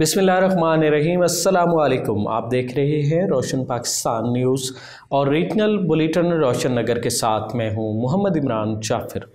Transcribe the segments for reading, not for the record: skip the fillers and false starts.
बिस्मिल्लाहिर्रहमानिर्रहीम। अस्सलामु अलैकुम। आप देख रहे हैं रोशन पाकिस्तान न्यूज़ और रीजनल बुलेटिन रोशन नगर के साथ मैं हूं मोहम्मद इमरान जाफिर।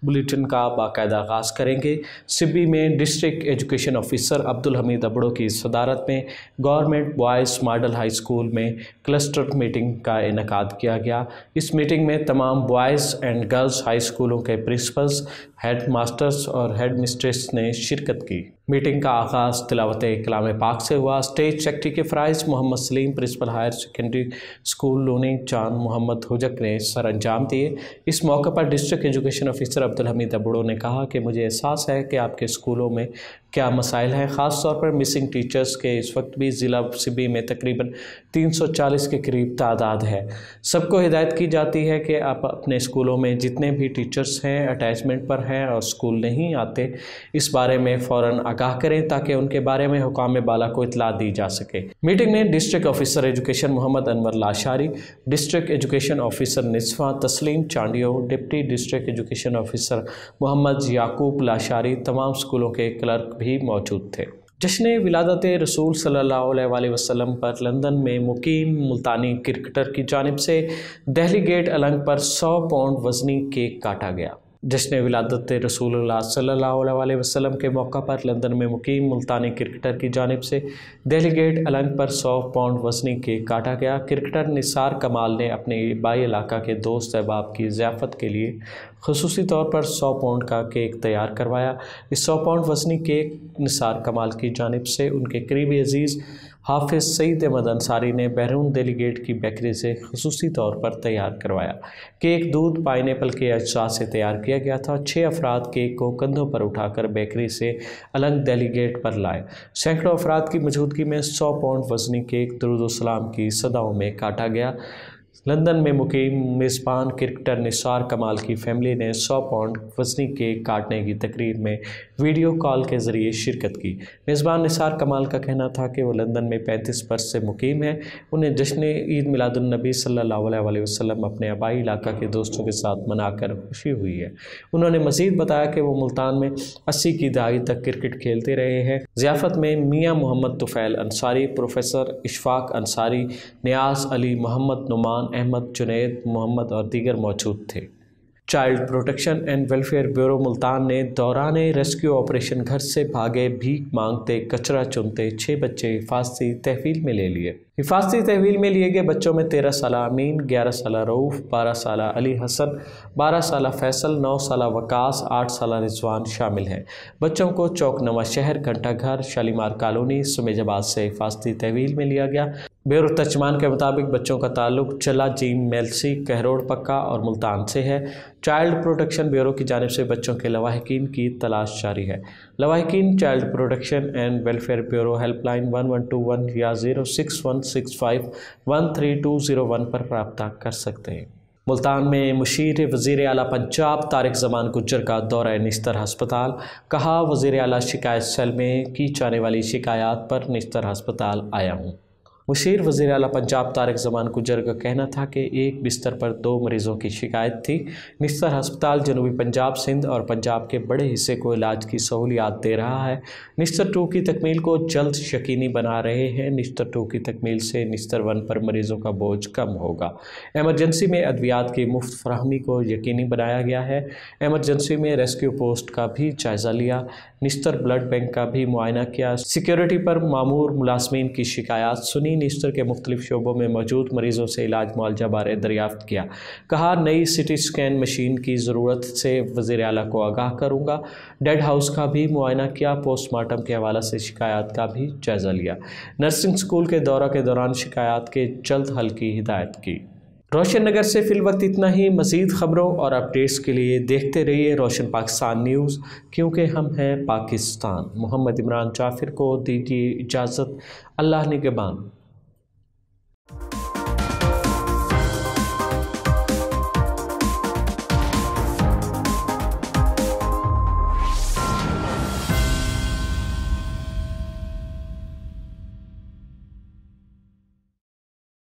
बुलेटिन का बाकायदा आगाज़ करेंगे। सिब्बी में district education officer Abdul Hamid Abro की सदारत में government boys model high school में क्लस्टर मीटिंग का इनेकाद किया गया। इस मीटिंग में तमाम बॉयज़ एंड गर्ल्स हाई स्कूलों के प्रिंसिपल्स, हेड मास्टर्स और हेड मिस्ट्रेस ने शिरकत की। मीटिंग का आगाज़ तिलावत कलाम पाक से हुआ। स्टेज सेक्रेटरी के फ़राइज़ Mohammad Saleem, principal higher secondary school Luni Chand Mohammad हुजक ने सर अंजाम दिए। इस मौके पर district education officer Abdul Hamid Abro ने कहा कि मुझे एहसास है कि आपके स्कूलों में क्या मसाइल हैं, ख़ास तौर पर मिसिंग टीचर्स के इस वक्त भी ज़िला सिब्बी में तकरीबन 340 के करीब तादाद है। सबको हिदायत की जाती है कि आप अपने स्कूलों में जितने भी टीचर्स हैं अटैचमेंट पर हैं और स्कूल नहीं आते, इस बारे में फ़ौरन आगाह करें ताकि उनके बारे में हुकाम बाला को इतला दी जा सके। मीटिंग में district officer education Mohammad Anwar Lashari, district education officer Nisfa Tasleem Chandio, deputy district education officer Mohammad Yaqoob Lashari, तमाम स्कूलों के क्लर्क भी मौजूद थे। जश्न विलादत रसूल सल्लल्लाहु अलैहि वसल्लम पर लंदन में मुकीम मुल्तानी क्रिकेटर की जानिब से दिल्ली गेट अलंग पर 100 पाउंड वज़नी केक काटा गया। जश्न विलादत रसूलुल्लाह सल्लल्लाहु अलैहि वसल्लम के मौका पर लंदन में मुकीम मुल्तानी क्रिकेटर की जानिब से दिल्ली गेट अलंग पर 100 पाउंड वज़नी केक काटा गया। क्रिकेटर निसार कमाल ने अपने बाई इलाका के दोस्त अहबाब की ज़ियाफ़त के लिए ख़ुसूसी तौर पर 100 पाउंड का केक तैयार करवाया। इस 100 पाउंड वज़नी केक निसार कमाल की जानिब से उनके करीबी अजीज़ हाफिज़ सईद अहमद अंसारी ने बैरून दिल्ली गेट की बेकरी से ख़ुसूसी तौर पर तैयार करवाया। केक दूध पाइनएप्पल के अज्जा से तैयार किया गया था। 6 अफराद केक को कंधों पर उठाकर बेकरी से अलंग दिल्ली गेट पर लाए। सैकड़ों अफराद की मौजूदगी में 100 पाउंड वज़नी केक दुरूद व सलाम की सदाओं में काटा गया। लंदन में मुकीम मेज़बान क्रिकेटर निसार कमाल की फैमिली ने 100 पाउंड वज़नी केक काटने की तकरीब में वीडियो कॉल के ज़रिए शिरकत की। मेज़बान निसार कमाल का कहना था कि वो लंदन में 35 बरस से मुकीम है। उन्हें जश्न ईद मिलादुन्नबी सल्लल्लाहु अलैहि वसल्लम अपने आबाई इलाका के दोस्तों के साथ मनाकर खुशी हुई है। उन्होंने मज़ीद बताया कि वो मुल्तान में 80 की दहाई तक क्रिकेट खेलते रहे हैं। ज़ियाफ़त में मियाँ मोहम्मद तुफ़ैल अंसारी, प्रोफेसर इशफाक अंसारी, नियाज़ अली, मोहम्मद नुमान अहमद, जुनैद मोहम्मद और दीगर मौजूद थे। Child protection and welfare bureau Multan ने दौरान रेस्क्यू ऑपरेशन घर से भागे, भीख मांगते, कचरा चुनते 6 बच्चे हिफाजती तहवील में ले लिए। हिफाजती तहवील में लिए गए बच्चों में 13 साला अमीन, 11 साला रऊफ़, 12 साला अली हसन, 12 साला फैसल, 9 साला वकास, 8 साला रिजवान शामिल हैं। बच्चों को चौक नवा शहर, घंटा घर, शालीमार कॉलोनी, सुमेजाबाद से हिफाजती तहवील में लिया गया। ब्यूरो तर्जमान के मुताबिक बच्चों का ताल्लुक चला जीम, मेलसी, कहरोड़ पक्का और मुल्तान से है। चाइल्ड प्रोटेक्शन ब्यूरो की जानिब से बच्चों के लवाहिकीन की तलाश जारी है। लवाहिकीन child protection and welfare bureau helpline 1121 या 06165132201 पर रब्ता कर सकते हैं। मुल्तान में मुशीर वज़ीर आला पंजाब तारिक ज़मान गुज्जर का दौरा निश्तर हस्पताल। कहा, वज़ीर आला शिकायत सेल में की जाने वाली शिकायत पर निश्तर हस्पताल आया हूँ। मुशीर वज़ीर आला पंजाब तारिक ज़मान गुज्जर का कहना था कि एक बिस्तर पर 2 मरीज़ों की शिकायत थी। निश्तर हस्पताल जनूबी पंजाब, सिंध और पंजाब के बड़े हिस्से को इलाज की सहूलियात दे रहा है। निश्तर 2 की तकमील को जल्द यकीनी बना रहे हैं। निश्तर 2 की तकमील से निश्तर 1 पर मरीज़ों का बोझ कम होगा। एमरजेंसी में अद्वियात की मुफ्त फराहमी को यकीनी बनाया गया है। एमरजेंसी में रेस्क्यू पोस्ट का भी जायज़ा लिया। निश्तर ब्लड बैंक का भी मुआयना किया। सिक्योरिटी पर मामूर मुलाजमीन की शिकायत सुनी। निश्तर के मुख्तलिफ शोबों में मौजूद मरीज़ों से इलाज मुआवजा बारे दरियाफ्त किया। कहा, नई सिटी स्कैन मशीन की ज़रूरत से वज़ीर आला को आगाह करूँगा। डेड हाउस का भी मुआयना किया। पोस्टमार्टम के हवाले से शिकायत का भी जायज़ा लिया। नर्सिंग स्कूल के दौरा के दौरान शिकायत के जल्द हल की हिदायत की। रोशन नगर से फ़िल वक्त इतना ही। मज़ीद ख़बरों और अपडेट्स के लिए देखते रहिए रोशन पाकिस्तान न्यूज़, क्योंकि हम हैं पाकिस्तान। मोहम्मद इमरान जाफिर को दीजिए इजाज़त। अल्लाह निगहबान।